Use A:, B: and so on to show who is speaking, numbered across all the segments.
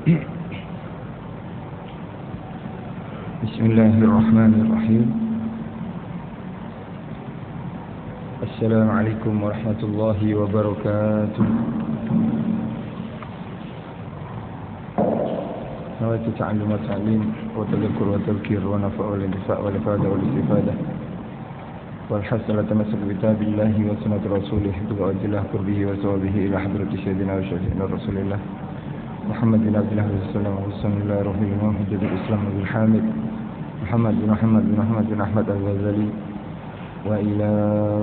A: Bismillahirrahmanirrahim. Assalamualaikum warahmatullahi wabarakatuh. Nawaitu ta'allum wa ta'lim wa tadhakkur wa tadhkir wa nafa' wal intifa' wal ifada wal istifadah wal hasala tamassak bi kitabillahi wa sunnati rasulih wa ajlah qurbihi wa sawabihi ila hadrati sayyidina wa syafi'ina rasulillah Muhammad bin Abdullah sallallahu alaihi wasallam hujjatul Islam bil hamid Muhammad bin Ahmad al-Ghazali wa ila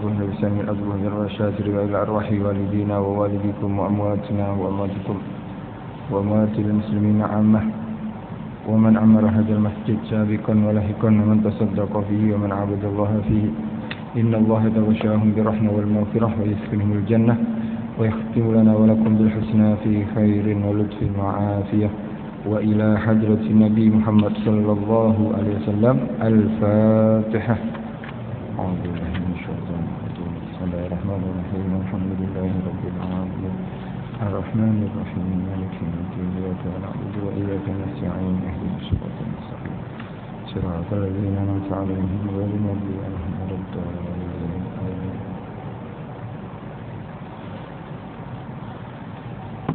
A: ruh nabi al-azwaj ar-rasyad wa ila arwahi walidina wa walidikum wa amwatina wa amwatikum wa amwatil muslimina ammah wa man amara hadzal masjid sabiqan wa lahiqan wa man tasaddaqa fihi wa man 'abada Allah fihi inna Allah tawashahum bi rahmah wal maghfirah wa yaskinhumul jannah wa yakhtimu lana wa lakum bil husna fi khairin wa lutfin wa afiyah wa ila hadrati Nabi Muhammad sallallahu alaihi wasallam al-Fatihah. A'udzu billahi minasyaitonir rajim. Bismillahirrahmanirrahim. Alhamdulillahi rabbil alamin. Ar-Rahmanir Rahim. Maliki yawmiddin. Iyyaka na'budu wa iyyaka nasta'in. Ihdinas siratal mustaqim. Siratal ladzina an'amta 'alaihim ghairil maghdubi 'alaihim waladdallin.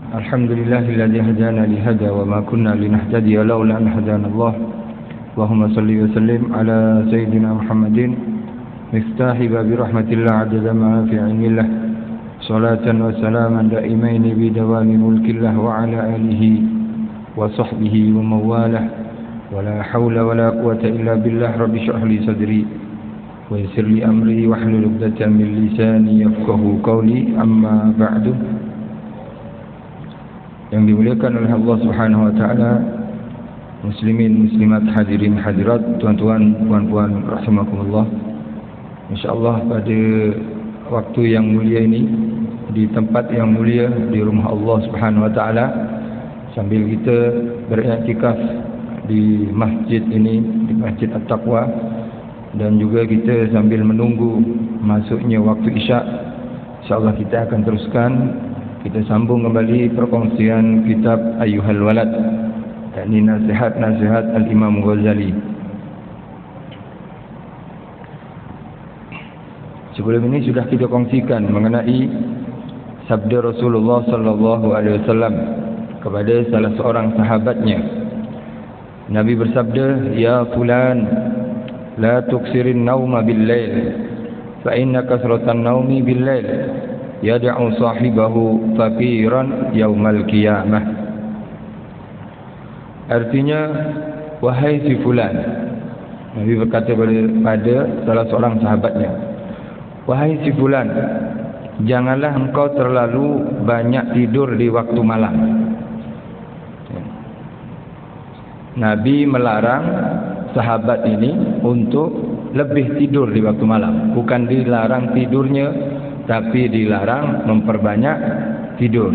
A: Alhamdulillahilladzi hadana li hada wa ma kunna linahtadiya laula an hadana Allah. Allahumma salli wa sallim ala sayyidina Muhammadin miftahi babi rahmatillah adada ma fi 'ilmillah. Salatan wa salaman daimain bi dawami mulkillah wa ala alihi wa sahbihi wa mawalah. Wa la hawla wa la quwwata illa billah. Rabbi shrah li sadri wa yassir li amri wahlul 'uqdatam min lisani yafqahu qawli. Amma ba'du. Yang dimuliakan oleh Allah Subhanahu wa taala, muslimin muslimat, hadirin hadirat, tuan-tuan puan-puan rahimakumullah. Insyaallah pada waktu yang mulia ini, di tempat yang mulia, di rumah Allah Subhanahu wa taala, sambil kita beriktikaf di masjid ini, di Masjid At-Taqwa, dan juga kita sambil menunggu masuknya waktu Isyak, insyaallah kita akan teruskan. Kita sambung kembali perkongsian kitab Ayyuhal Walad, yakni nasihat-nasihat Al-Imam Ghazali. Sebelum ini sudah kita kongsikan mengenai sabda Rasulullah sallallahu alaihi wasallam kepada salah seorang sahabatnya. Nabi bersabda, "Ya fulan, la tuksirin nauma bil-lail, fa inna kasratan naumi bil-lail yad'u sahibahu faqiran yaumal qiyamah." Artinya, wahai si fulan, Nabi berkata pada salah seorang sahabatnya, wahai si fulan, janganlah engkau terlalu banyak tidur di waktu malam. Nabi melarang sahabat ini untuk lebih tidur di waktu malam. Bukan dilarang tidurnya, tapi dilarang memperbanyak tidur.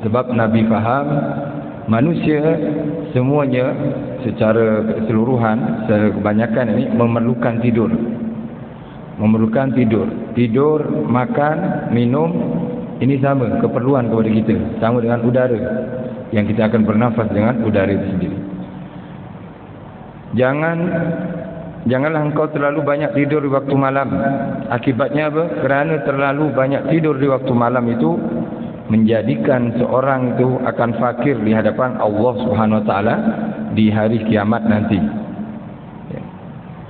A: Sebab Nabi faham manusia semuanya secara keseluruhan, secara kebanyakan ini memerlukan tidur. Memerlukan tidur. Tidur, makan, minum, ini sama keperluan kepada kita. Sama dengan udara yang kita akan bernafas dengan udara itu sendiri. Janganlah engkau terlalu banyak tidur di waktu malam. Akibatnya apa? Kerana terlalu banyak tidur di waktu malam itu menjadikan seorang itu akan fakir di hadapan Allah Subhanahu wa taala di hari kiamat nanti.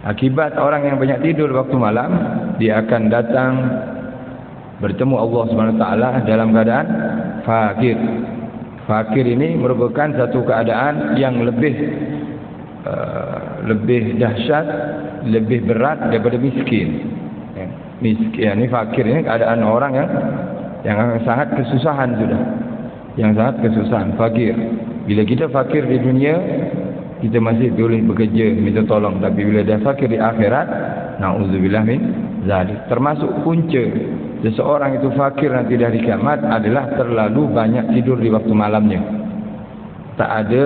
A: Akibat orang yang banyak tidur di waktu malam, dia akan datang bertemu Allah Subhanahu wa taala dalam keadaan fakir. Fakir ini merupakan satu keadaan yang lebih dahsyat, lebih berat daripada miskin. Miskin ini, fakir ini keadaan orang yang sangat kesusahan sudah, yang sangat kesusahan, fakir. Bila kita fakir di dunia, kita masih boleh bekerja minta tolong, tapi bila dah fakir di akhirat, na'udzubillah min zalik. Termasuk punca seseorang itu fakir nanti dari kiamat adalah terlalu banyak tidur di waktu malamnya. Tak ada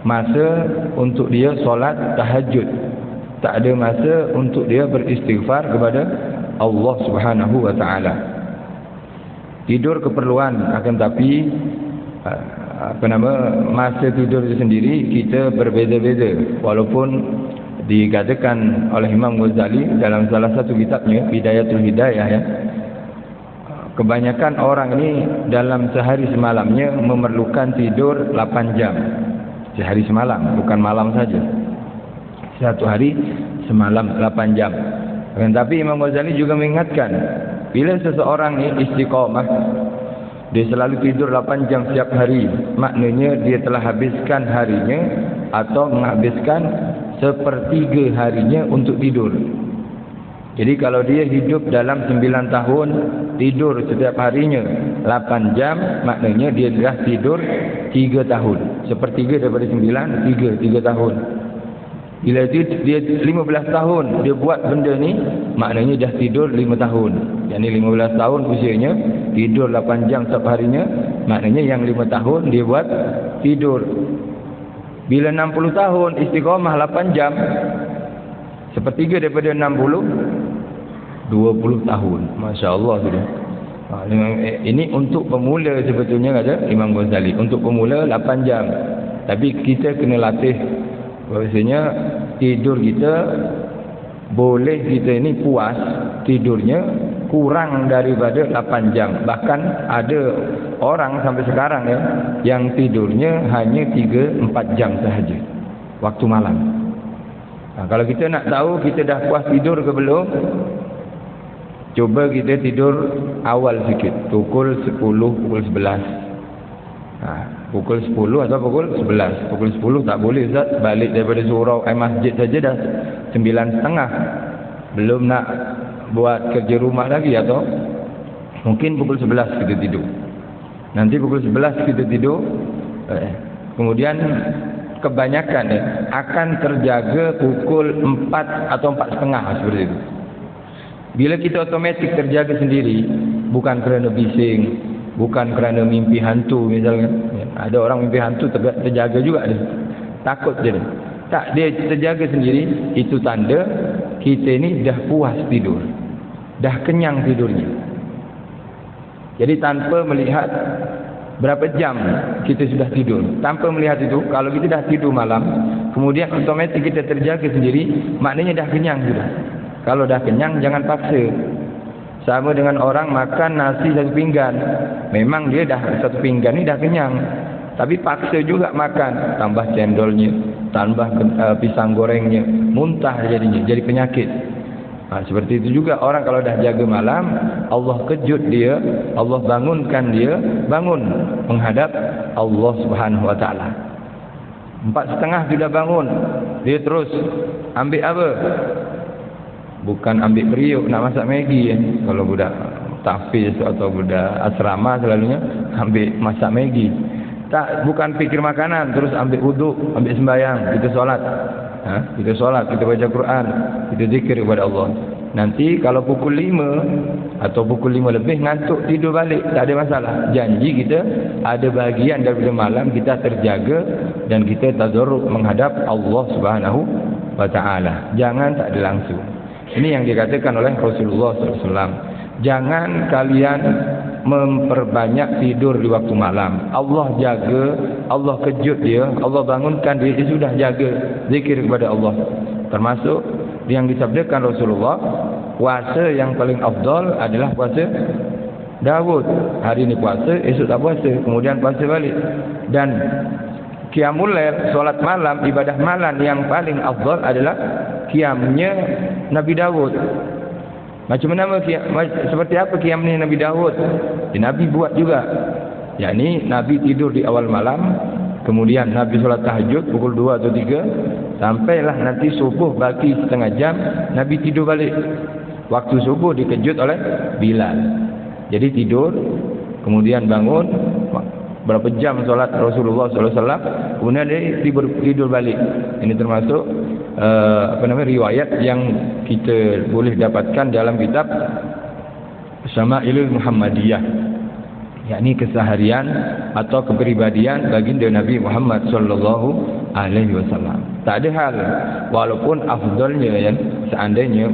A: masa untuk dia solat tahajud, tak ada masa untuk dia beristighfar kepada Allah Subhanahu wa taala. Tidur keperluan, akan tapi masa tidur itu sendiri kita berbeza-beza, walaupun dikatakan oleh Imam Ghazali dalam salah satu kitabnya Bidayatul Hidayah ya, kebanyakan orang ini dalam sehari semalamnya memerlukan tidur 8 jam sehari semalam, bukan malam saja, satu hari semalam 8 jam. Tapi Imam Ghazali juga mengingatkan, bila seseorang ini istiqamah, dia selalu tidur 8 jam setiap hari, maknanya dia telah habiskan harinya atau menghabiskan sepertiga harinya untuk tidur. Jadi kalau dia hidup dalam 9 tahun, tidur setiap harinya 8 jam, maknanya dia telah tidur 3 tahun. Sepertiga daripada 9, 3 tahun. Bila dia 15 tahun dia buat benda ni, maknanya dah tidur 5 tahun. Yang ni 15 tahun usianya, tidur 8 jam setiap harinya, maknanya yang 5 tahun dia buat tidur. Bila 60 tahun istiqamah 8 jam, sepertiga daripada 60, 20 tahun. Masya Allah sudah. Ini untuk pemula sebetulnya kata Imam Ghazali, untuk pemula 8 jam. Tapi kita kena latih, bahasanya tidur kita boleh kita ini puas tidurnya kurang daripada 8 jam. Bahkan ada orang sampai sekarang ya yang tidurnya hanya 3-4 jam sahaja waktu malam. Kalau kita nak tahu kita dah puas tidur ke belum, cuba kita tidur awal sikit, pukul 10, pukul 11. Pukul 10 atau pukul 11. Pukul 10 tak boleh Ustaz, balik daripada surau masjid saja dah 9.30. Belum nak buat kerja rumah lagi, atau mungkin pukul 11 kita tidur. Nanti pukul 11 kita tidur, kemudian kebanyakan akan terjaga pukul 4 atau 4.30 seperti itu. Bila kita otomatik terjaga sendiri, bukan kerana bising, bukan kerana mimpi hantu misalnya. Ada orang mimpi hantu terjaga juga dia. Takut je dia. Tak, dia terjaga sendiri, itu tanda kita ni dah puas tidur. Dah kenyang tidurnya. Jadi tanpa melihat berapa jam kita sudah tidur, tanpa melihat itu, kalau kita dah tidur malam, kemudian otomatik kita terjaga sendiri, maknanya dah kenyang sudah. Kalau dah kenyang, jangan paksa. Sama dengan orang makan nasi satu pinggan, memang dia dah satu pinggan ni dah kenyang, tapi paksa juga makan, tambah cendolnya, tambah pisang gorengnya, muntah jadinya, jadi penyakit. Seperti itu juga orang kalau dah jaga malam, Allah kejut dia, Allah bangunkan dia, bangun menghadap Allah Subhanahu Wa Taala. 4.30 sudah bangun, dia terus ambil apa? Bukan ambil periuk nak masak Maggi Kalau budak tahfiz atau budak asrama selalunya ambil masak Maggi. Tak, bukan fikir makanan, terus ambil wuduk, ambil sembahyang, kita solat. Kita solat, kita baca Quran, kita zikir kepada Allah. Nanti kalau pukul 5 atau pukul 5 lebih ngantuk, tidur balik, tak ada masalah. Janji kita ada bahagian daripada malam kita terjaga dan kita tadarruk menghadap Allah Subhanahu Wa Taala. Jangan tak ada langsung. Ini yang dikatakan oleh Rasulullah SAW. Jangan kalian memperbanyak tidur di waktu malam. Allah jaga, Allah kejut dia, Allah bangunkan dia, dia sudah jaga zikir kepada Allah. Termasuk yang disabdakan Rasulullah, puasa yang paling afdal adalah puasa Daud. Hari ini puasa, esok tak puasa, kemudian puasa balik. Dan qiyamul lail, solat malam, ibadah malam yang paling afdal adalah qiyamnya Nabi Daud. Macam mana seperti apa qiyamnya Nabi Daud? Nabi buat juga. Yakni Nabi tidur di awal malam, kemudian Nabi solat tahajud pukul 2 atau 3, sampailah nanti subuh bagi setengah jam, Nabi tidur balik. Waktu subuh dikejut oleh Bilal. Jadi tidur, kemudian bangun, berapa jam solat Rasulullah SAW, kemudian dia tidur balik. Ini termasuk riwayat yang kita boleh dapatkan dalam kitab Syama'ilul Muhammadiyah, yakni keseharian atau kepribadian baginda Nabi Muhammad SAW. Tak ada hal, walaupun afdalnya seandainya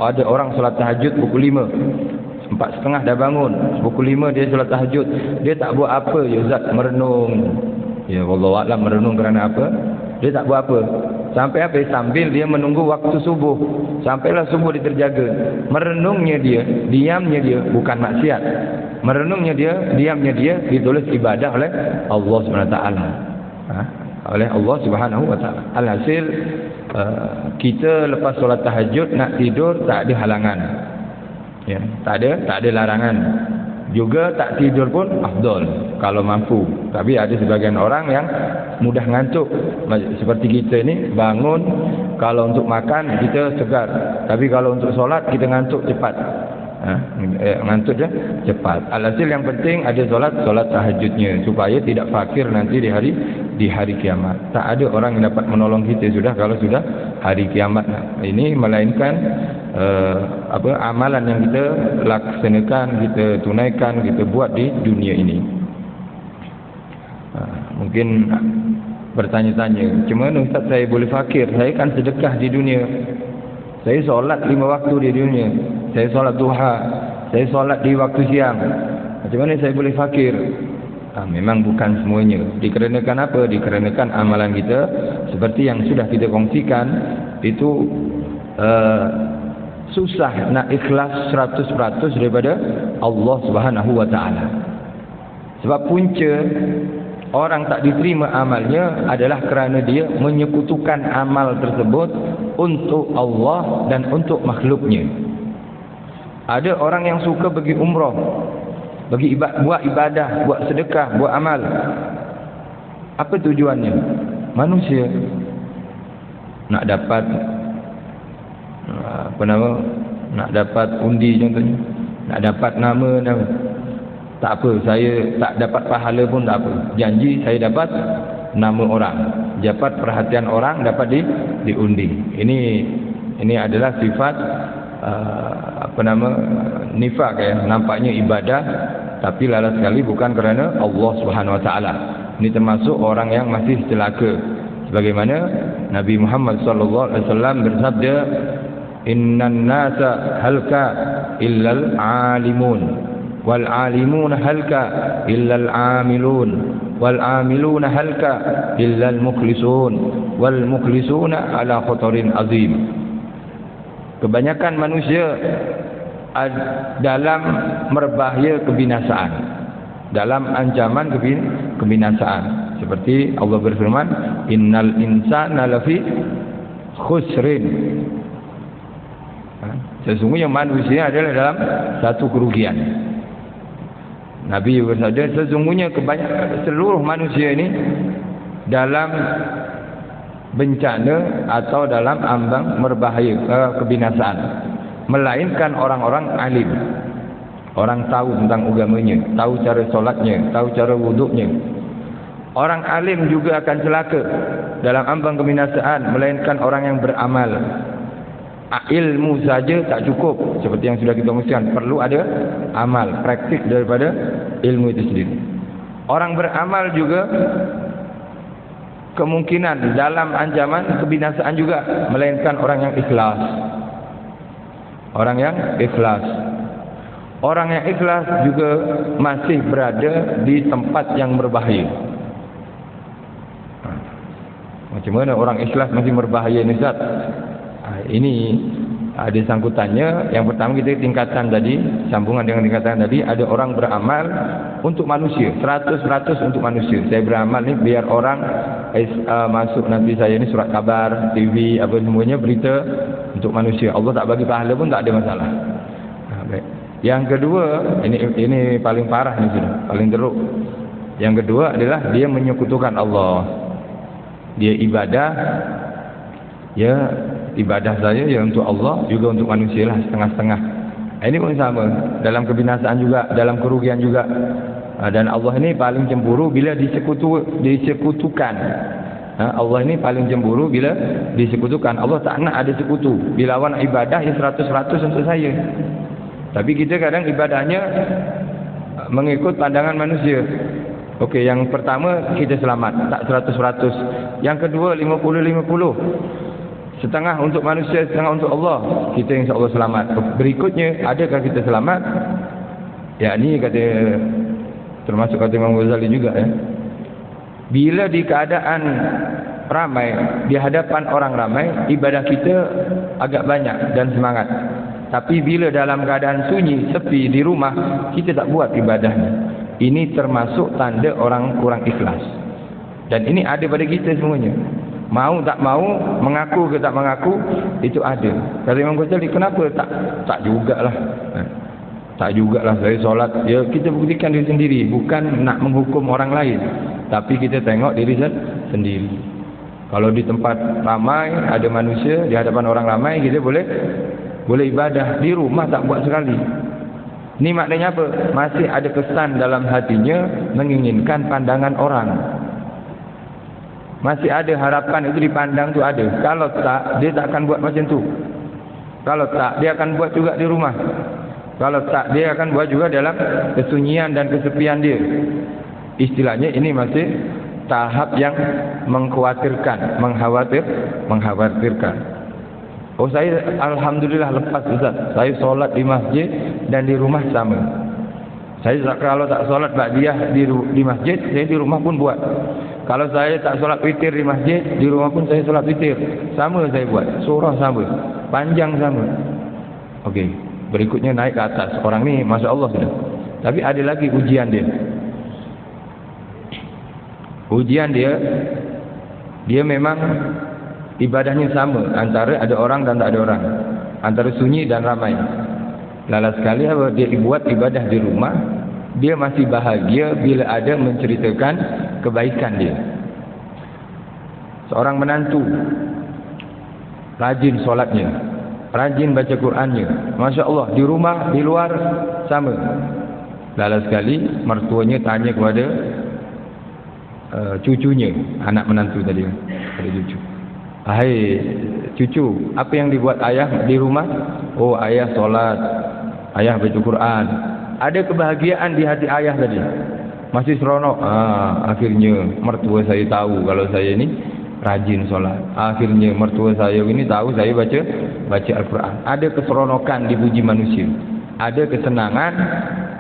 A: ada orang solat tahajud pukul 5, 4:30 dah bangun, pukul 5 dia solat tahajud. Dia tak buat apa je, Ustaz, merenung. Ya, wallahu a'lam, merenung kerana apa? Dia tak buat apa. Sampai apa? Sambil dia menunggu waktu subuh. Sampailah subuh dia terjaga. Merenungnya dia, diamnya dia bukan maksiat. Merenungnya dia, diamnya dia ditulis ibadah oleh Allah SWT. Oleh Allah Subhanahu wa taala. Alhasil kita lepas solat tahajud nak tidur tak ada halangan. Ya, tak ada larangan. Juga tak tidur pun afdal kalau mampu. Tapi ada sebagian orang yang mudah ngantuk. Seperti kita ni bangun, kalau untuk makan kita segar. Tapi kalau untuk solat kita ngantuk cepat. Ngantuk je cepat. Alhasil yang penting ada solat tahajudnya supaya tidak fakir nanti di hari kiamat. Tak ada orang yang dapat menolong kita sudah kalau sudah hari kiamat. Ini melainkan amalan yang kita laksanakan, kita tunaikan, kita buat di dunia ini. Mungkin bertanya-tanya, macam mana Ustaz saya boleh fakir? Saya kan sedekah di dunia. Saya solat 5 waktu di dunia. Saya solat duha. Saya solat di waktu siang. Macam mana saya boleh fakir? Memang bukan semuanya. Dikarenakan apa? Dikarenakan amalan kita seperti yang sudah kita kongsikan itu susah nak ikhlas 100% daripada Allah Subhanahu wa taala. Sebab punca orang tak diterima amalnya adalah kerana dia menyekutukan amal tersebut untuk Allah dan untuk makhluknya. Ada orang yang suka pergi umrah, buat ibadah, buat sedekah, buat amal. Apa tujuannya? Manusia nak dapat nak dapat undi contohnya, nak dapat nama. Tak apa, saya tak dapat pahala pun tak apa. Janji saya dapat nama orang, dapat perhatian orang, dapat diundi. Ini adalah sifat nifaq ya. Nampaknya ibadah tapi lala sekali bukan kerana Allah Subhanahu wa taala. Ini termasuk orang yang masih celaka. Sebagaimana Nabi Muhammad sallallahu alaihi wasallam bersabda, "Innan nasa halka illal alimun wal alimuna halka illal amilun wal amiluna halka illal mukhlisun wal mukhlisuna ala khatarin azim." Kebanyakan manusia dalam merbahaya kebinasaan, dalam ancaman kebinasaan. Seperti Allah berfirman, "Innal insana lafi khusrin." Sesungguhnya manusia adalah dalam satu kerugian. Nabi bersabda, sesungguhnya seluruh manusia ini dalam bencana atau dalam ambang merbahaya kebinasaan, melainkan orang-orang alim, orang tahu tentang agamanya, tahu cara solatnya, tahu cara wuduknya. Orang alim juga akan celaka dalam ambang kebinasaan, melainkan orang yang beramal. Ilmu saja tak cukup, seperti yang sudah kita kongsikan, perlu ada amal, praktik daripada ilmu itu sendiri. Orang beramal juga kemungkinan dalam ancaman kebinasaan juga, melainkan orang yang ikhlas. Orang yang ikhlas. Orang yang ikhlas juga masih berada di tempat yang berbahaya. Macam mana orang ikhlas masih berbahaya ni Ustaz? Ini ada sangkutannya. Yang pertama kita tingkatan tadi, sambungan dengan tingkatan tadi, ada orang beramal untuk manusia, 100% untuk manusia. Saya beramal ni biar orang masuk nanti saya ni surat kabar, TV, apa semuanya, berita untuk manusia. Allah tak bagi pahala pun tak ada masalah. Baik. Yang kedua, ini paling parah ni sudah, paling teruk. Yang kedua adalah dia menyekutukan Allah. Dia ibadah, ya ibadah saya ya untuk Allah, juga untuk manusia lah, setengah-setengah. Ini pun sama, dalam kebinasaan juga, dalam kerugian juga. Dan Allah ini paling cemburu bila disekutukan. Allah ini paling cemburu bila disekutukan. Allah tak nak ada sekutu. Bila awak nak ibadah ya 100% untuk saya. Tapi kita kadang ibadahnya mengikut pandangan manusia. Okey, yang pertama kita selamat, tak 100%. Yang kedua 50-50. Setengah untuk manusia, setengah untuk Allah. Kita insya-Allah selamat. Berikutnya, adakah kita selamat? yakni kata termasuk kata Imam Ghazali juga ya. Bila di keadaan ramai, di hadapan orang ramai, ibadah kita agak banyak dan semangat. Tapi bila dalam keadaan sunyi, sepi di rumah, kita tak buat ibadahnya. Ini termasuk tanda orang kurang ikhlas. Dan ini ada pada kita semuanya. Mau tak mau, mengaku ke tak mengaku, itu ada. Kata Imam Ghazali, kenapa tak jugalah. Tak jugalah saya solat. Ya, kita buktikan diri sendiri, bukan nak menghukum orang lain, tapi kita tengok diri sendiri. Kalau di tempat ramai, ada manusia, di hadapan orang ramai, kita boleh ibadah. Di rumah tak buat sekali. Ini maknanya apa? Masih ada kesan dalam hatinya menginginkan pandangan orang. Masih ada harapan itu dipandang tu ada. Kalau tak, dia tak akan buat macam tu. Kalau tak, dia akan buat juga di rumah. Kalau tak, dia akan buat juga dalam kesunyian dan kesepian dia. Istilahnya ini masih tahap yang mengkhawatirkan, mengkhawatirkan. Oh, saya alhamdulillah lepas Ustaz. Saya solat di masjid dan di rumah sama. Saya kalau tak solat ba'diyah di masjid, saya di rumah pun buat. Kalau saya tak solat witir di masjid, di rumah pun saya solat witir. Sama saya buat. Surah sama. Panjang sama. Okey. Berikutnya naik ke atas. Orang ni Masya Allah sudah. Tapi ada lagi ujian dia. Ujian dia memang ibadahnya sama antara ada orang dan tak ada orang, antara sunyi dan ramai. Lala sekali apa dia buat ibadah di rumah, dia masih bahagia bila ada menceritakan kebaikan dia. Seorang menantu rajin solatnya, rajin baca Qurannya, Masya Allah. Di rumah, di luar sama. Lala sekali mertuanya tanya kepada cucunya, anak menantu tadi, ada cucu. Hai cucu, apa yang dibuat ayah di rumah? Oh, ayah solat, ayah baca Quran. Ada kebahagiaan di hati ayah tadi. Masih seronok. Akhirnya mertua saya tahu kalau saya ini rajin solat. Akhirnya mertua saya ini tahu saya baca Al-Quran. Ada keseronokan dipuji manusia. Ada kesenangan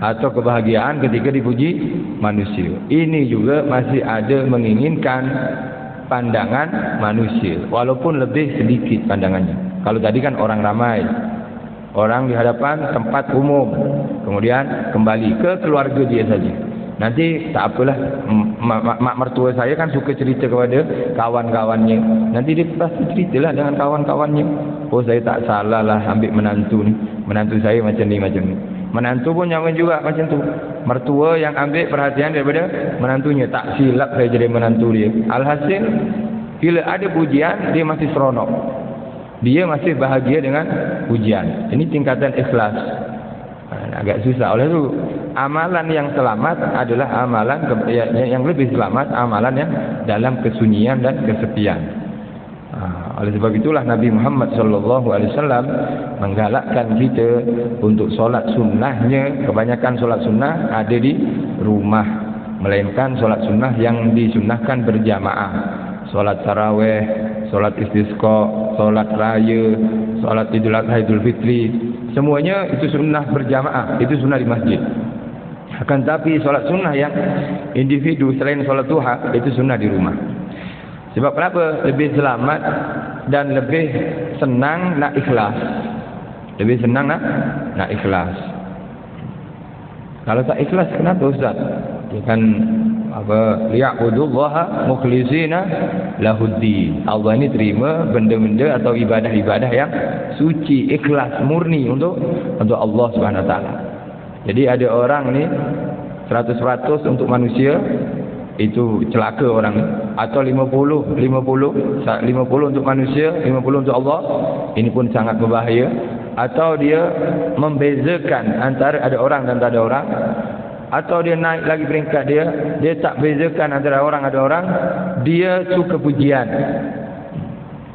A: atau kebahagiaan ketika dipuji manusia. Ini juga masih ada menginginkan pandangan manusia, walaupun lebih sedikit pandangannya. Kalau tadi kan orang ramai, orang di hadapan tempat umum, kemudian kembali ke keluarga dia saja. Nanti tak apalah, mak mertua saya kan suka cerita kepada kawan-kawannya. Nanti dia pasti ceritalah dengan kawan-kawannya. Oh, saya tak salah lah ambil menantu ni. Menantu saya macam ni, macam ni. Menantu pun jangan juga macam tu. Mertua yang ambil perhatian daripada menantunya. Tak silap saya jadi menantu dia. Alhasil, bila ada pujian, dia masih seronok. Dia masih bahagia dengan pujian. Ini tingkatan ikhlas. Agak susah. Oleh itu, amalan yang selamat adalah amalan yang lebih selamat, amalan yang dalam kesunyian dan kesepian. Oleh sebab itulah Nabi Muhammad SAW menggalakkan kita untuk solat sunnahnya. Kebanyakan solat sunnah ada di rumah, melainkan solat sunnah yang disunnahkan berjamaah. Solat tarawih, solat istisqa, solat raya, solat Idul Adha, Idul Fitri, semuanya itu sunnah berjamaah, itu sunnah di masjid. Akan tapi solat sunnah yang individu selain solat duha, itu sunnah di rumah. Sebab kenapa? Lebih selamat dan lebih senang nak ikhlas. Lebih senang nak ikhlas. Kalau tak ikhlas, kenapa Ustaz? Dia kan liya'budullaha mukhlisina lahuddin. Allah ini terima benda-benda atau ibadah-ibadah yang suci, ikhlas, murni untuk Allah Subhanahu wa taala. Jadi ada orang ni 100% untuk manusia, itu celaka orang ni. Atau 50 untuk manusia, 50 untuk Allah, ini pun sangat berbahaya. Atau dia membezakan antara ada orang dan tak ada orang. Atau dia naik lagi peringkat dia tak bezakan antara orang ada orang, dia suka pujian.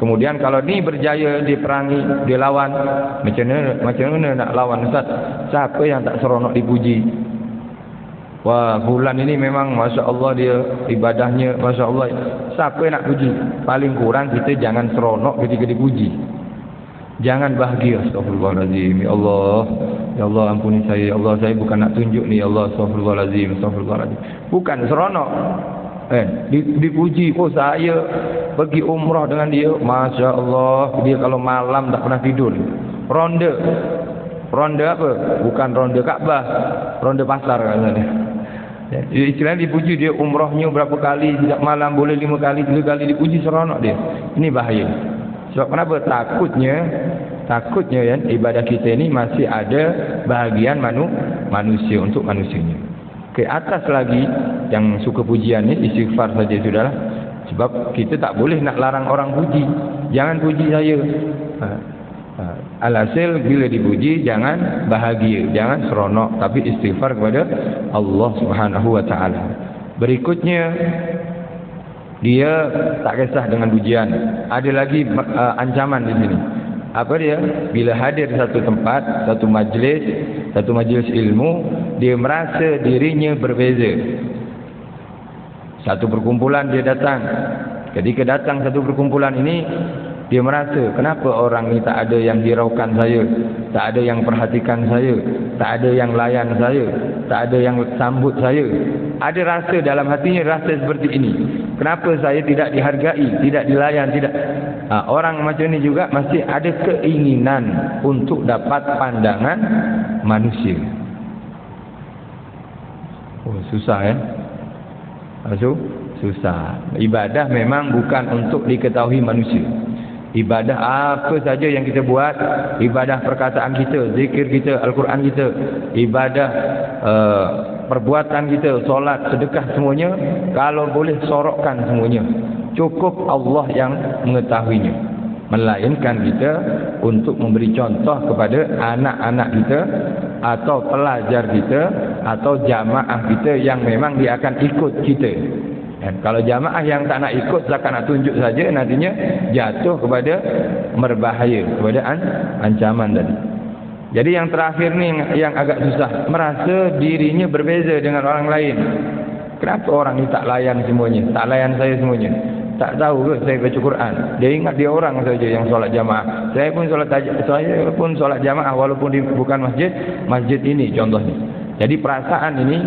A: Kemudian kalau ni berjaya, dia perangi, dia lawan, macam mana nak lawan Ustaz? Siapa yang tak seronok dipuji? Wah, fulan ini memang Masya Allah dia ibadahnya Masya Allah. Siapa yang nak puji? Paling kurang kita jangan seronok ketika dipuji. Jangan bahagia. Astagfirullahaladzim. Ya Allah, Ya Allah ampuni saya, ya Allah saya bukan nak tunjuk ni, ya Allah astagfirullahalazim, astagfirullahalazim. Bukan seronok. Dipuji, oh saya pergi umrah dengan dia, Masya Allah, dia kalau malam tak pernah tidur. Ronde apa? Bukan ronde Kaabah, ronde pasar katanya. Istilahnya dipuji, dia umrahnya berapa kali, setiap malam boleh 5 kali, 3 kali dipuji, seronok dia. Ini bahaya. Sebab kenapa? Takutnya ya, ibadah kita ini masih ada bahagian manusia untuk manusianya. Ke atas lagi yang suka pujian ni, istighfar saja sudahlah. Sebab kita tak boleh nak larang orang puji. Jangan puji saya. Alhasil bila dipuji jangan bahagia, jangan seronok, tapi istighfar kepada Allah Subhanahu wa taala. Berikutnya dia tak kisah dengan pujian. Ada lagi ancaman di sini. Apa dia? Bila hadir satu tempat, satu majlis ilmu, dia merasa dirinya berbeza. Satu perkumpulan dia datang. Ketika datang satu perkumpulan ini, dia merasa, kenapa orang ni tak ada yang hiraukan saya, tak ada yang perhatikan saya, tak ada yang layan saya, tak ada yang sambut saya. Ada rasa dalam hatinya, rasa seperti ini. Kenapa saya tidak dihargai, tidak dilayan, tidak. Orang macam ni juga masih ada keinginan untuk dapat pandangan manusia. Oh, susah ya. Susah. Ibadah memang bukan untuk diketahui manusia. Ibadah apa saja yang kita buat, ibadah perkataan kita, zikir kita, Al-Quran kita, ibadah perbuatan kita, solat, sedekah, semuanya, kalau boleh sorokkan semuanya. Cukup Allah yang mengetahuinya. Melainkan kita untuk memberi contoh kepada anak-anak kita, atau pelajar kita, atau jamaah kita yang memang dia akan ikut kita. Kalau jamaah yang tak nak ikut, tak nak tunjuk saja, nantinya jatuh kepada berbahaya, kepada ancaman tadi. Jadi yang terakhir ni yang agak susah, merasa dirinya berbeza dengan orang lain. Kenapa orang ni tak layan semuanya, tak layan saya semuanya? Tak tahu ke saya baca Quran? Dia ingat dia orang saja yang solat jamaah. Saya pun solat jamaah walaupun bukan masjid ini contohnya. Jadi perasaan ini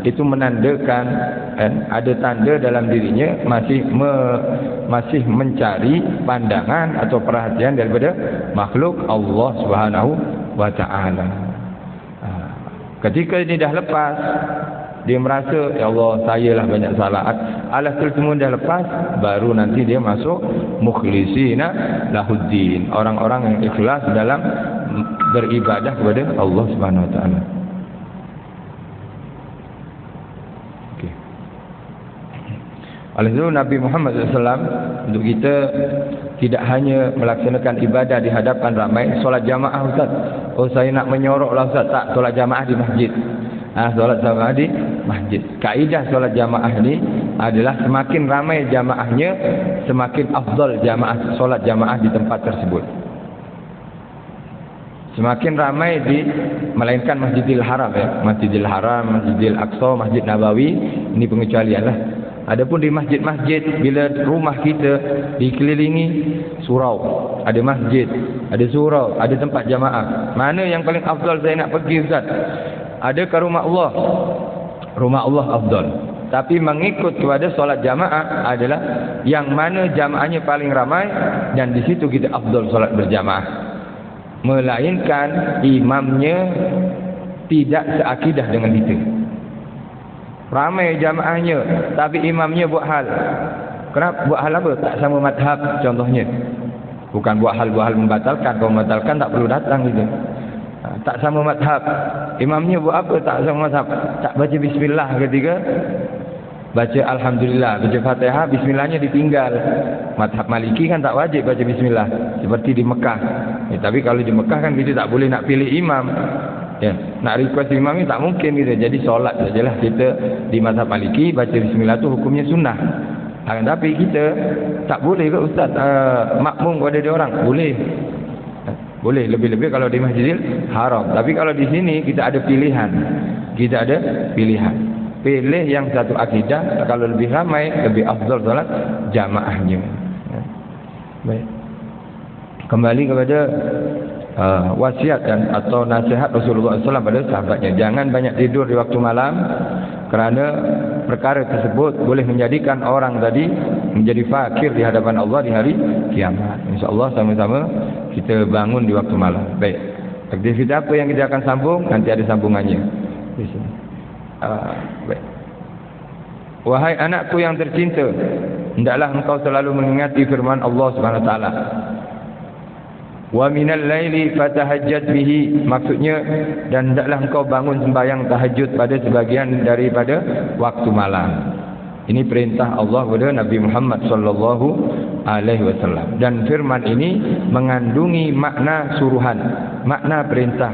A: itu menandakan ada tanda dalam dirinya masih mencari pandangan atau perhatian daripada makhluk Allah Subhanahu wa taala. Ketika ini dah lepas, dia merasa ya Allah sayalah banyak salah. Alhasil semua dah lepas, baru nanti dia masuk mukhlisina lahuddin, orang-orang yang ikhlas dalam beribadah kepada Allah Subhanahu wa taala. Oleh itu Nabi Muhammad SAW untuk kita tidak hanya melaksanakan ibadah di hadapan ramai, solat jamaah Ustaz. Oh saya nak menyoroklah Ustaz, tak, solat jamaah di masjid. Solat jamaah di masjid. Kaedah solat jamaah ni adalah semakin ramai jamaahnya, semakin afdal jamaah solat jamaah di tempat tersebut. Semakin ramai melainkan Masjidil Haram ya, Masjidil Haram, Masjidil Aqsa, Masjid Nabawi, ini pengecualian lah. Adapun di masjid-masjid, bila rumah kita dikelilingi surau, ada masjid, ada surau, ada tempat jamaah, mana yang paling afdal saya nak pergi Ustaz? Adakah rumah Allah? Rumah Allah afdal. Tapi mengikut kepada solat jamaah adalah yang mana jamaahnya paling ramai, dan di situ kita afdal solat berjamaah. Melainkan imamnya tidak seakidah dengan kita. Ramai jamaahnya, tapi imamnya buat hal. Kenapa? Buat hal apa? Tak sama madhab contohnya. Bukan buat hal membatalkan. Kalau membatalkan tak perlu datang gitu. Tak sama madhab. Imamnya buat apa? Tak sama madhab. Tak baca bismillah ketika baca alhamdulillah, baca Fatihah, bismillahnya ditinggal. Madhab Maliki kan tak wajib baca bismillah, seperti di Mekah. Tapi kalau di Mekah kan kita tak boleh nak pilih imam. Ya, nak request imam ni tak mungkin gitu. Jadi solat sajalah kita di mazhab Maliki, baca bismillah tu hukumnya sunnah. Tapi kita tak boleh ke Ustaz makmum kepada dia orang? Boleh. Boleh, lebih-lebih kalau di Masjidil Haram. Tapi kalau di sini kita ada pilihan. Kita ada pilihan. Pilih yang satu akidah, kalau lebih ramai, lebih afdal solat jamaahnya. Baik. Kembali kepada wasiat dan atau nasihat Rasulullah SAW pada sahabatnya, jangan banyak tidur di waktu malam, kerana perkara tersebut boleh menjadikan orang tadi menjadi fakir di hadapan Allah di hari kiamat. InsyaAllah sama-sama kita bangun di waktu malam. Baik, aktivitas apa yang kita akan sambung, nanti ada sambungannya di sini. Baik. Wahai anakku yang tercinta, hendaklah engkau selalu mengingati firman Allah Subhanahu Wa Taala. Wa minal laili fatahajjat bihi, maksudnya dan hendaklah engkau bangun sembahyang tahajud pada sebagian daripada waktu malam. Ini perintah Allah kepada Nabi Muhammad sallallahu alaihi wasallam, dan firman ini mengandungi makna suruhan, makna perintah.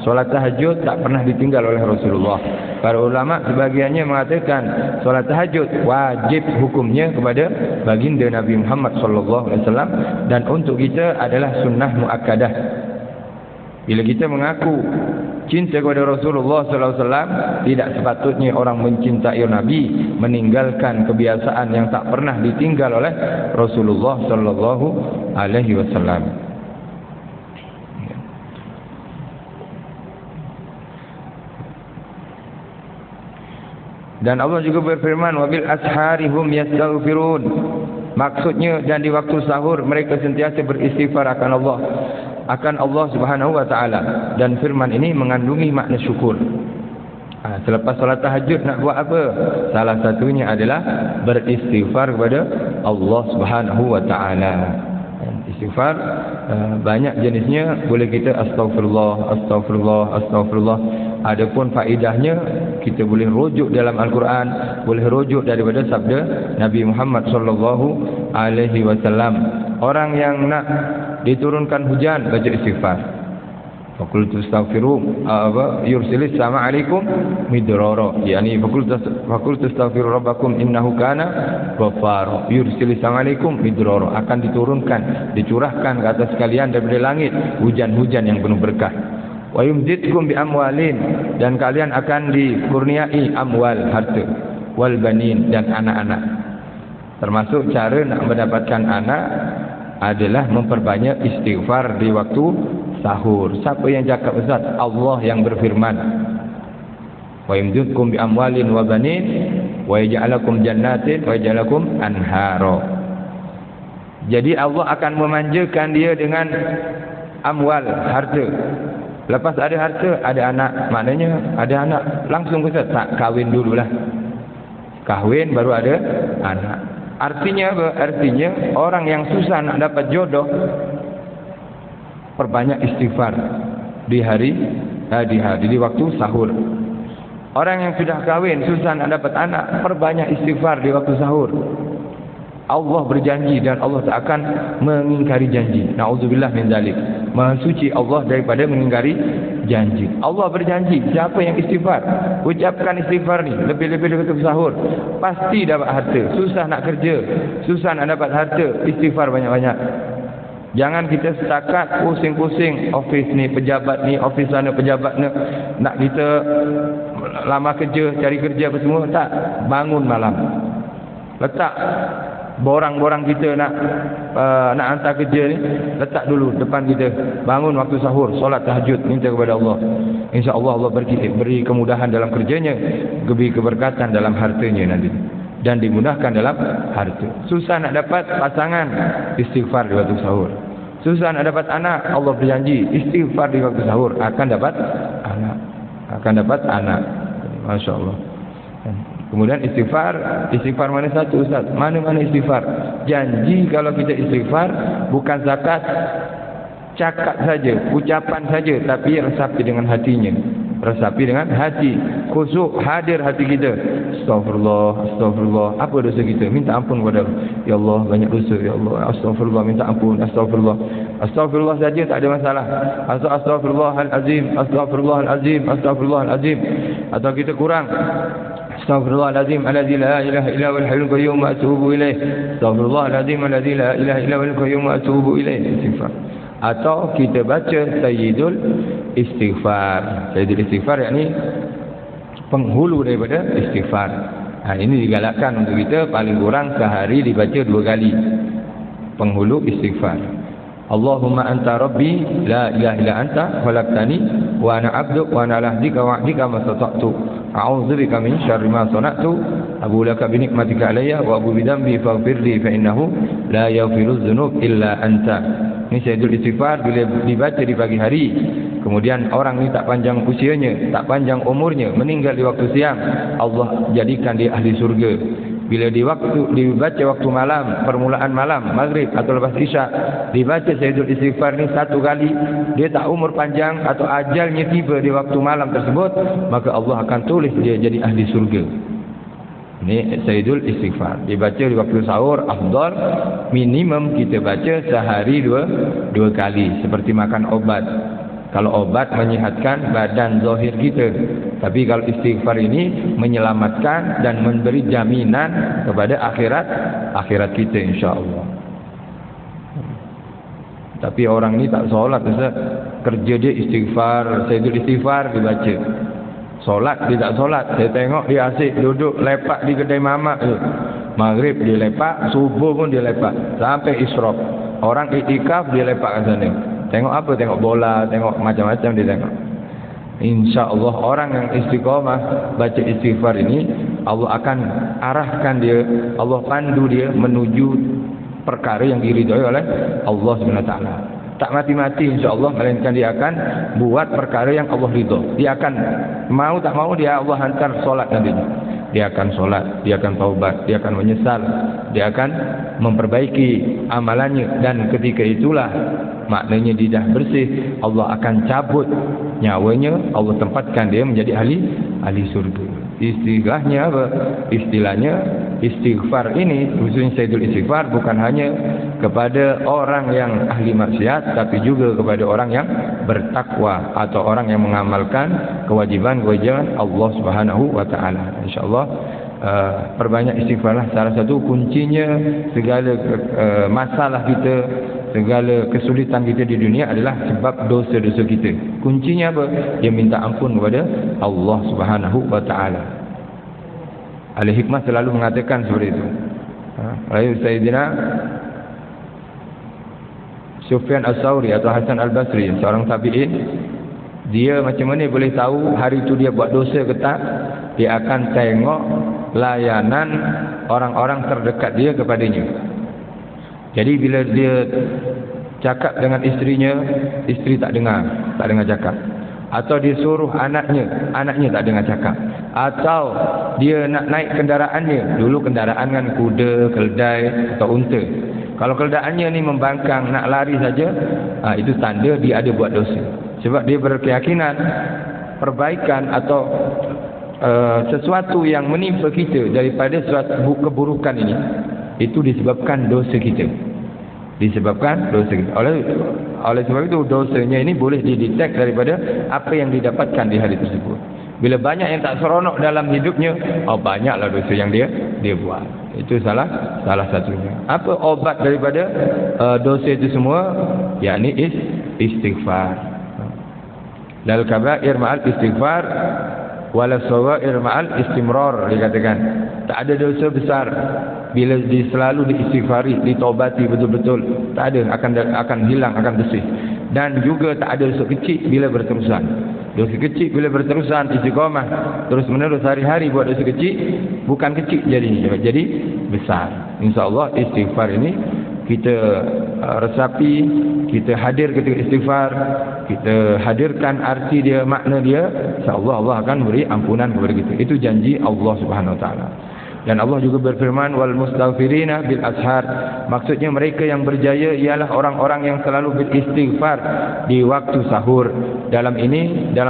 A: Solat tahajud tak pernah ditinggal oleh Rasulullah. Para ulama sebagiannya mengatakan solat tahajud wajib hukumnya kepada baginda Nabi Muhammad sallallahu alaihi wasallam, dan untuk kita adalah sunnah muakkadah. Bila kita mengaku cinta kepada Rasulullah sallallahu alaihi wasallam, tidak sepatutnya orang mencintai Nabi meninggalkan kebiasaan yang tak pernah ditinggal oleh Rasulullah sallallahu alaihi wasallam. Dan Allah juga berfirman, wabil asharihum yastaghfirun. Maksudnya, dan di waktu sahur mereka sentiasa beristighfar akan Allah Subhanahu wa taala, dan firman ini mengandungi makna syukur. Selepas solat tahajud nak buat apa? Salah satunya adalah beristighfar kepada Allah Subhanahu wa taala. Istighfar banyak jenisnya, boleh kita astagfirullah, astagfirullah, astagfirullah. Adapun faedahnya kita boleh rujuk dalam Al-Quran, boleh rujuk daripada sabda Nabi Muhammad sallallahu alaihi wasallam. Orang yang nak diturunkan hujan baca istighfar. Faqultu astaghfiru yursilis sama alaikum midrara, yakni faqultu astaghfiru rabbakum innahu kana ghaffara yursilis sama alaikum midrara, akan diturunkan, dicurahkan ke atas kalian daripada langit hujan-hujan yang penuh berkah. Wa yumditkum bi amwalin, dan kalian akan dikurniai amwal, harta, wal banin, dan anak-anak. Termasuk cara nak mendapatkan anak adalah memperbanyak istighfar di waktu sahur. Siapa yang cakap Ustaz? Allah yang berfirman, wa yumditkum bi amwalin wa banin wa yaj'alakum jannatin wa yaj'alakum anhara. Jadi Allah akan memanjakan dia dengan amwal, harta. Lepas ada harta, ada anak. Maknanya ada anak langsung Ustaz? Tak, kahwin dululah. Kahwin baru ada anak. Artinya apa? Artinya orang yang susah nak dapat jodoh, perbanyak istighfar di waktu sahur. Orang yang sudah kahwin susah nak dapat anak, perbanyak istighfar di waktu sahur. Allah berjanji dan Allah tak akan mengingkari janji. Na'udzubillah min zalik. Maha suci Allah daripada mengingkari janji. Allah berjanji, siapa yang istighfar, ucapkan istighfar ni lebih-lebih di waktu sahur, pasti dapat harta. Susah nak kerja, susah nak dapat harta, istighfar banyak-banyak. Jangan kita setakat pusing-pusing office ni, pejabat ni, office sana, pejabat ni, nak kita lama kerja, cari kerja apa semua. Tak, bangun malam, letak borang-borang kita nak hantar kerja ni, letak dulu depan kita, bangun waktu sahur, solat tahajud, minta kepada Allah. InsyaAllah Allah beri kemudahan dalam kerjanya, beri keberkatan dalam hartanya nanti, dan dimudahkan dalam harta. Susah nak dapat pasangan, istighfar di waktu sahur. Susah nak dapat anak, Allah berjanji istighfar di waktu sahur akan dapat anak. Masya Allah. Kemudian istighfar mana satu Ustaz? Mana-mana istighfar. Janji kalau kita istighfar bukan zakat cakap saja, ucapan saja, tapi resapi dengan hatinya. Resapi dengan hati, khusyuk, hadir hati kita. Astagfirullah, astagfirullah. Apa dosa kita? Minta ampun kepada Allah. Ya Allah, banyak dosa. Ya Allah, astagfirullah, minta ampun. Astagfirullah. Astagfirullah saja tak ada masalah. Astagfirullahalazim, astagfirullahalazim, astagfirullahalazim. Atau kita kurang, Astaghfirullahaladzim alladzi la ilaha illa huwal hayyul qayyum wa atubu ilaih. Astaghfirullahaladzim alladzi la ilaha illa huwal qayyum wa atubu ilaih. Istighfar. Atau kita baca Sayyidul Istighfar. Sayyidul Istighfar yakni penghulu daripada istighfar. Ini digalakkan untuk kita paling kurang sehari dibaca 2 kali. Penghulu istighfar. Allahumma anta rabbi la ilaha illa anta khalaqtani wa ana 'abduk wa ana 'ala ahdika wa 'ahdika mastata'tu a'udzubika min syarri ma sana'tu abu laka bi nikmatika alayya wa abu bi dhanbi faghfirli fa innahu la yaghfiru dzunub illa anta. Ini Sayyidul Istighfar bila dibaca di pagi hari, kemudian orang ni tak panjang usianya, tak panjang umurnya, meninggal di waktu siang, Allah jadikan dia ahli surga. Bila dibaca waktu malam, permulaan malam, maghrib atau lepas isya, dibaca Sayyidul Istighfar ni satu kali, dia tak umur panjang atau ajalnya tiba di waktu malam tersebut, maka Allah akan tulis dia jadi ahli surga. Ini Sayyidul Istighfar. Dibaca di waktu sahur, afdal minimum kita baca sehari dua kali, seperti makan obat. Kalau obat menyihatkan badan zahir kita, tapi kalau istighfar ini menyelamatkan dan memberi jaminan kepada akhirat kita, insya-Allah. Tapi orang ni tak solat, Ustaz. Kerja dia istighfar, Sayyidul Istighfar dibaca. Solat dia tak solat. Saya tengok dia asyik duduk lepak di kedai mamak tu. Maghrib dia lepak, subuh pun dia lepak, sampai israf. Orang iktikaf dia lepak kat sana. Tengok apa? Tengok bola, tengok macam-macam dia tengok. InsyaAllah orang yang istiqamah baca istighfar ini, Allah akan arahkan dia, Allah pandu dia menuju perkara yang diridhai oleh Allah SWT. Tak mati-mati insyaAllah, melainkan dia akan buat perkara yang Allah ridha. Dia akan mau tak mau, dia Allah hantar solat nantinya. Dia akan solat, dia akan taubat, dia akan menyesal, dia akan memperbaiki amalannya, dan ketika itulah maknanya dia dah bersih, Allah akan cabut nyawanya, Allah tempatkan dia menjadi ahli surga. Istilahnya apa? Istilahnya istighfar ini, khususnya Sayyidul Istighfar, bukan hanya kepada orang yang ahli maksiat, tapi juga kepada orang yang bertakwa atau orang yang mengamalkan kewajiban-kewajiban Allah Subhanahu wa taala. Insyaallah perbanyak istighfarlah. Salah satu kuncinya segala masalah kita, segala kesulitan kita di dunia adalah sebab dosa-dosa kita. Kuncinya apa? Dia minta ampun kepada Allah Subhanahu wa taala. Ahli hikmah selalu mengatakan seperti itu. Lalu Sayyidina Sufyan As-Sauri atau Hasan Al-Basri, seorang tabi'in, dia macam mana boleh tahu hari itu dia buat dosa ke tak? Dia akan tengok layanan orang-orang terdekat dia kepadanya. Jadi bila dia cakap dengan isterinya, isteri tak dengar cakap. Atau dia suruh anaknya tak dengar cakap. Atau dia nak naik kendaraannya, dulu kendaraan kan kuda, keldai atau unta. Kalau kendaraannya ni membangkang, nak lari saja, itu tanda dia ada buat dosa. Sebab dia berkeyakinan perbaikan atau sesuatu yang menimpa kita daripada suatu keburukan ini, itu disebabkan dosa kita. Oleh sebab itu dosanya ini boleh didetek daripada apa yang didapatkan di hari tersebut. Bila banyak yang tak seronok dalam hidupnya, banyaklah dosa yang dia buat. Itu salah satunya. Apa obat daripada dosa itu semua? Yakni istighfar. Dal kabair ma'al istighfar wala sawair ma'al istimrar, dikatakan. Tak ada dosa besar bila selalu diistighfari, ditobati betul-betul. Tak ada, akan hilang, akan bersih. Dan juga tak ada dosa kecil bila berterusan. Dosa kecil bila berterusan, istiqamah terus menerus hari-hari buat dosa kecil, bukan kecil jadi besar. InsyaAllah istighfar ini kita resapi, kita hadir ketika istighfar, kita hadirkan arti dia, makna dia, insyaAllah Allah akan beri ampunan kepada kita. Itu janji Allah Subhanahu Wa Taala. Dan Allah juga berfirman, wal mustaghfirina bil ashar. Maksudnya mereka yang berjaya ialah orang-orang yang selalu beristighfar di waktu sahur. Dalam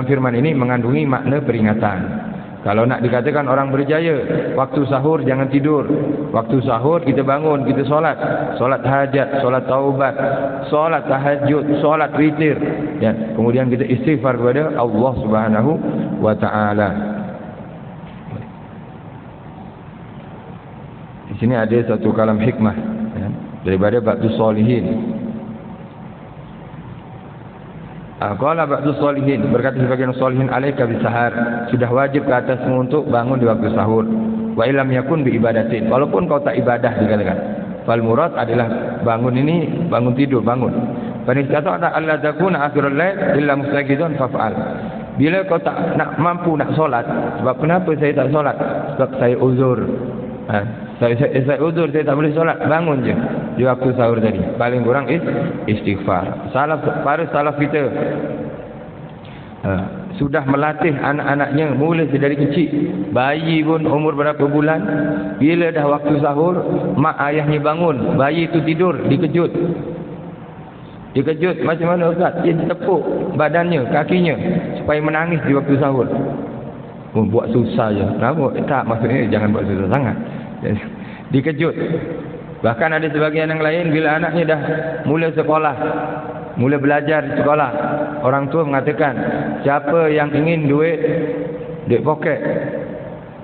A: firman ini mengandungi makna peringatan. Kalau nak dikatakan orang berjaya, waktu sahur jangan tidur. Waktu sahur kita bangun, kita solat hajat, solat taubat, solat tahajud, solat witir, dan kemudian kita istighfar kepada Allah Subhanahu wa taala. Di sini ada satu kalam hikmah daripada Ba'dus Salihin. Qala Ba'dus Salihin, berkata sebagian salihin, alaika bisahar, sudah wajib ke atasmu untuk bangun di waktu sahur. Wa illam yakun bi ibadatin, walaupun kau tak ibadah, dikatakan. Fal murad adalah bangun ini bangun tidur, bangun. Fa in istata'ta alla takuna akhirul lail illa mustaqidun faf'al. Bila kau tak nak mampu nak solat, sebab kenapa saya tak solat? Sebab saya uzur. Saya uzur, saya tak boleh solat, bangun je di waktu sahur tadi. Paling kurang istighfar. Para salaf kita sudah melatih anak-anaknya mula dari kecil. Bayi pun umur berapa bulan, bila dah waktu sahur, mak ayahnya bangun, bayi itu tidur, dikejut. Macam mana Ustaz? Dia tepuk badannya, kakinya supaya menangis di waktu sahur. Buat susah je. Kenapa? Tak, maksudnya jangan buat susah sangat. Dikejut. Bahkan ada sebagian yang lain, bila anaknya dah mula sekolah, mula belajar di sekolah, orang tua mengatakan, siapa yang ingin duit poket,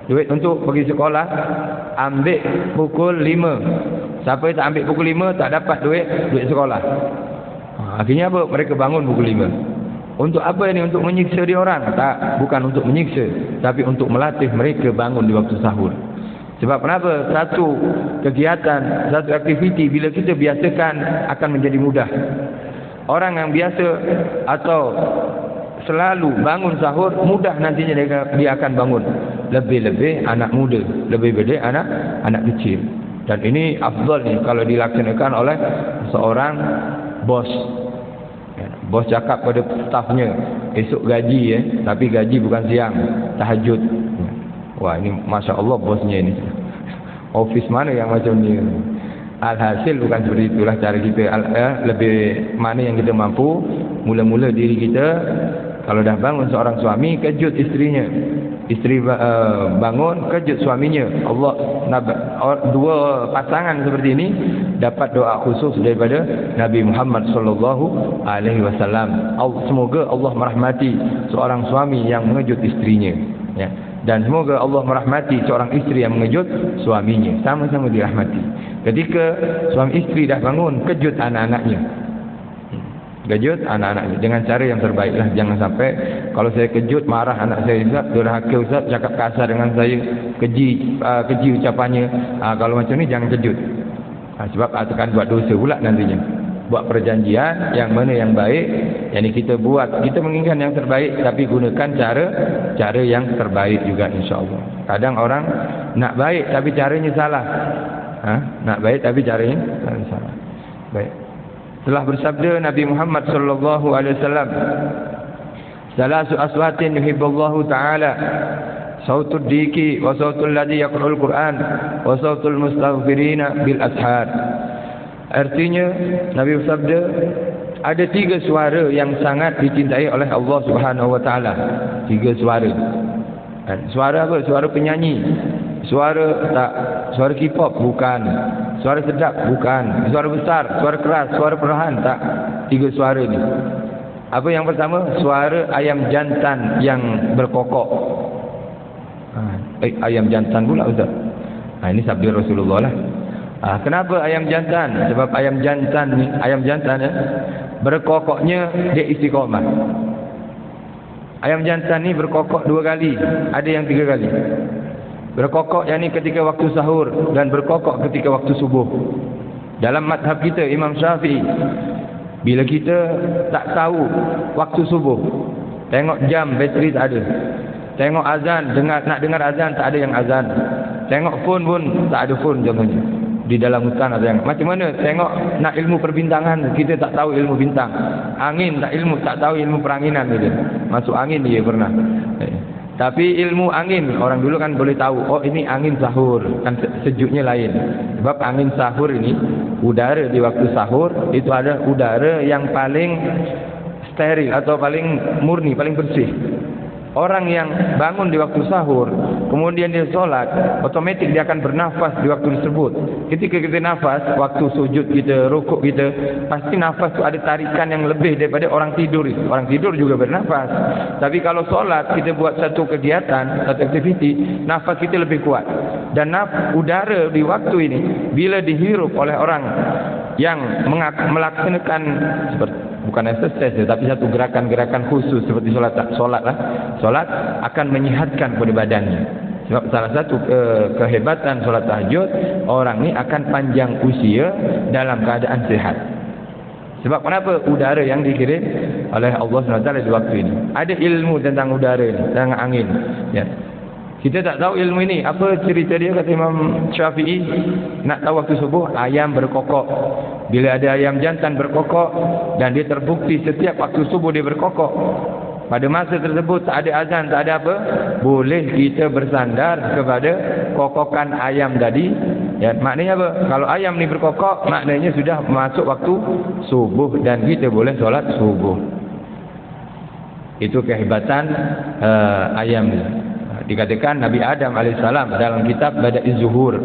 A: duit untuk pergi sekolah, ambil pukul 5. Siapa yang tak ambil pukul 5 tak dapat duit sekolah. Akhirnya apa? Mereka bangun pukul 5. Untuk apa ini? Untuk menyiksa dia orang? Tak, bukan untuk menyiksa, tapi untuk melatih mereka bangun di waktu sahur. Sebab kenapa? Satu kegiatan, satu aktiviti bila kita biasakan akan menjadi mudah. Orang yang biasa atau selalu bangun sahur, mudah nantinya dia akan bangun. Lebih-lebih anak muda, lebih-lebih anak kecil. Dan ini afdal ni kalau dilaksanakan oleh seorang bos. Bos cakap pada stafnya, esok gaji tapi gaji bukan siang, tahajud. Wah, ini Masya Allah bosnya ini. Office mana yang macam ni? Alhasil bukan seperti itulah cara kita. Lebih mana yang kita mampu. Mula-mula diri kita, kalau dah bangun seorang suami, kejut isterinya. Isteri bangun, kejut suaminya. Allah, dua pasangan seperti ini dapat doa khusus daripada Nabi Muhammad sallallahu alaihi wasallam. Semoga Allah merahmati seorang suami yang mengejut isterinya, ya. Dan semoga Allah merahmati seorang isteri yang mengejut suaminya. Sama-sama dirahmati. Ketika suami isteri dah bangun, kejut anak-anaknya. Kejut anak-anaknya dengan cara yang terbaiklah. Jangan sampai kalau saya kejut, marah anak saya, Ustaz, durhaka Ustaz, cakap kasar dengan saya, keji ucapannya. Kalau macam ni jangan kejut. Sebab akan buat dosa pula nantinya. Buat perjanjian yang mana yang baik, yang kita buat, kita menginginkan yang terbaik, tapi gunakan cara yang terbaik juga, insya-Allah. Kadang orang nak baik tapi caranya salah. Nak baik tapi caranya salah. Baik. Telah bersabda Nabi Muhammad sallallahu alaihi wasallam, "Salasu aswatin yuhibbullahu ta'ala, sautud diki wa sautul ladzi yaqra'ul Qur'an wa sautul mustaghfirina bil ashar." Artinya Nabi bersabda, ada 3 suara yang sangat dicintai oleh Allah Subhanahu wa taala. 3 suara. Suara apa? Suara penyanyi. Suara K-pop bukan. Suara sedap bukan. Suara besar, suara keras, suara perlahan tak. 3 suara ni. Apa yang pertama? Suara ayam jantan yang berkokok. Ayam jantan pula Ustaz. Ini sabda Rasulullah lah. Kenapa ayam jantan? Sebab ayam jantan berkokoknya dia istiqamah. Ayam jantan ni berkokok 2 kali, ada yang 3 kali. Berkokok yang ni ketika waktu sahur dan berkokok ketika waktu subuh. Dalam mazhab kita Imam Syafi'i, bila kita tak tahu waktu subuh, tengok jam, bateri tak ada. Tengok azan, nak dengar azan, tak ada yang azan. Tengok phone pun tak ada phone contohnya. Di dalam hutan atau yang macam mana? Tengok nak ilmu perbintangan, kita tak tahu ilmu bintang. Angin tak tahu ilmu peranginan dia. Masuk angin dia pernah. Tapi ilmu angin orang dulu kan boleh tahu, oh ini angin sahur, kan sejuknya lain. Sebab angin sahur ini, udara di waktu sahur itu ada udara yang paling steril atau paling murni, paling bersih. Orang yang bangun di waktu sahur, kemudian dia solat, otomatik dia akan bernafas di waktu tersebut. Ketika kita nafas, waktu sujud kita, rukuk kita, pasti nafas itu ada tarikan yang lebih daripada orang tidur. Orang tidur juga bernafas. Tapi kalau solat, kita buat satu kegiatan, satu aktiviti, nafas kita lebih kuat. Dan udara di waktu ini, bila dihirup oleh orang yang melaksanakan seperti bukan exercise tapi satu gerakan-gerakan khusus seperti solat akan menyihatkan pada badannya. Sebab salah satu kehebatan solat tahajud, orang ni akan panjang usia dalam keadaan sihat. Sebab kenapa? Udara yang dikirim oleh Allah SWT di waktu ini. Ada ilmu tentang udara ni, tentang angin. Ya. Kita tak tahu ilmu ini. Apa cerita dia kata Imam Syafi'i? Nak tahu waktu subuh, ayam berkokok. Bila ada ayam jantan berkokok dan dia terbukti setiap waktu subuh dia berkokok, pada masa tersebut tak ada azan, tak ada apa, boleh kita bersandar kepada kokokan ayam tadi. Ya, maknanya apa? Kalau ayam ni berkokok, maknanya sudah masuk waktu subuh dan kita boleh solat subuh. Itu kehebatan ayam ni. Dikatakan Nabi Adam AS dalam kitab Bada'iz Zuhur.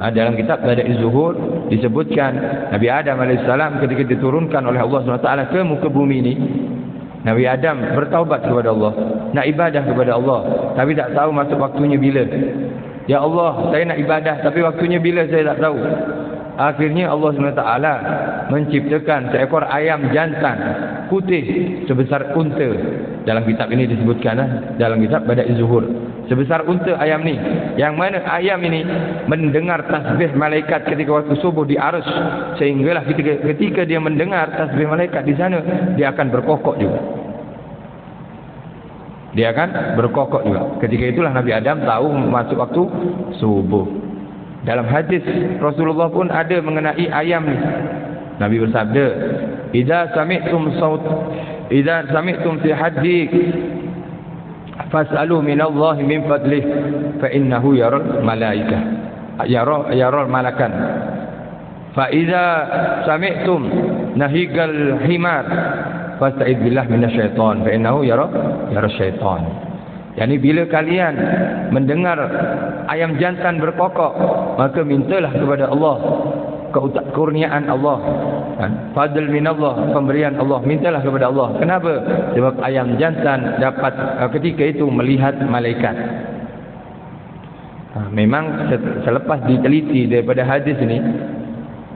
A: Dalam kitab Bada'iz Zuhur disebutkan Nabi Adam AS ketika diturunkan oleh Allah SWT ke muka bumi ini, Nabi Adam bertaubat kepada Allah, nak ibadah kepada Allah, tapi tak tahu masuk waktunya bila. Ya Allah, saya nak ibadah tapi waktunya bila saya tak tahu. Akhirnya Allah SWT menciptakan seekor ayam jantan putih sebesar unta. Dalam kitab ini disebutkan, dalam kitab Bada'iz Zuhur, sebesar unta ayam ni, yang mana ayam ini mendengar tasbih malaikat ketika waktu subuh di Arsy, sehinggalah ketika dia mendengar tasbih malaikat di sana, dia akan berkokok juga. Dia akan berkokok juga. Ketika itulah Nabi Adam tahu masuk waktu subuh. Dalam hadis Rasulullah pun ada mengenai ayam ni. Nabi bersabda, "Idza sami'tum fi haddik fas'alu minallahi min fadlih fa innahu yaral malaikah yaral malakan. Fa idza sami'tum nahigal himar fasta'id billah minasyaitan fa innahu yaral syaitan." Yani bila kalian mendengar ayam jantan berkokok, maka mintalah kepada Allah kekurniaan Allah, fadl minallah, pemberian Allah, mintalah kepada Allah. Kenapa? Sebab ayam jantan dapat ketika itu melihat malaikat. Memang selepas diteliti daripada hadis ini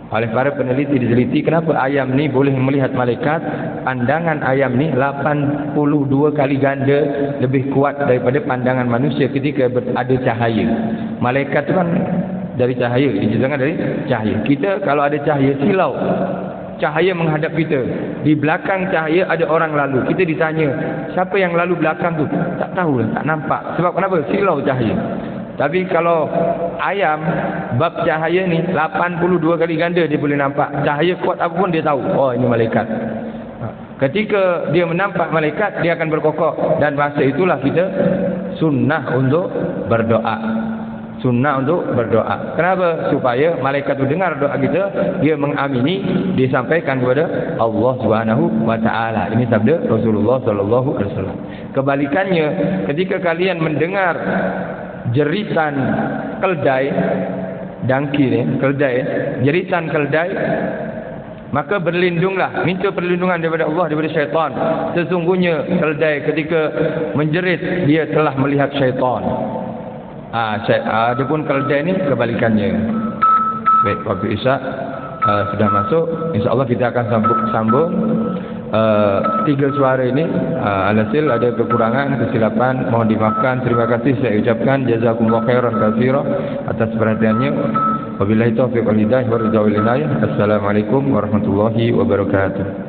A: oleh para peneliti, diteliti kenapa ayam ni boleh melihat malaikat. Pandangan ayam ni 82 kali ganda lebih kuat daripada pandangan manusia ketika ada cahaya. Malaikat tu kan dari cahaya, dijadikan dari cahaya. Kita kalau ada cahaya silau, cahaya menghadap kita, di belakang cahaya ada orang lalu, kita ditanya siapa yang lalu belakang tu, tak tahu, tak nampak. Sebab kenapa? Silau cahaya. Tapi kalau ayam, bab cahaya ni 82 kali ganda dia boleh nampak. Cahaya kuat apa pun dia tahu, oh ini malaikat. Ketika dia menampak malaikat, dia akan berkokok. Dan masa itulah kita sunnah untuk berdoa. Sunnah untuk berdoa. Kenapa? Supaya malaikat itu dengar doa kita, dia mengamini, disampaikan kepada Allah SWT. Ini sabda Rasulullah SAW. Kebalikannya, ketika kalian mendengar jeritan keldai, dangki ni, keldai, jeritan keldai, maka berlindunglah, minta perlindungan daripada Allah, daripada syaitan. Sesungguhnya keldai ketika menjerit, dia telah melihat syaitan. Adapun keldai ni kebalikannya. Baik, waktu Isyak sudah masuk. InsyaAllah kita akan sambung 3 suara ini. Alhasil ada kekurangan, kesilapan, mohon dimaafkan. Terima kasih saya ucapkan jazakumullah khairan katsira atas perhatiannya. Wabillahi taufiq wal hidayah wa ridha wal inayah. Assalamualaikum warahmatullahi wabarakatuh.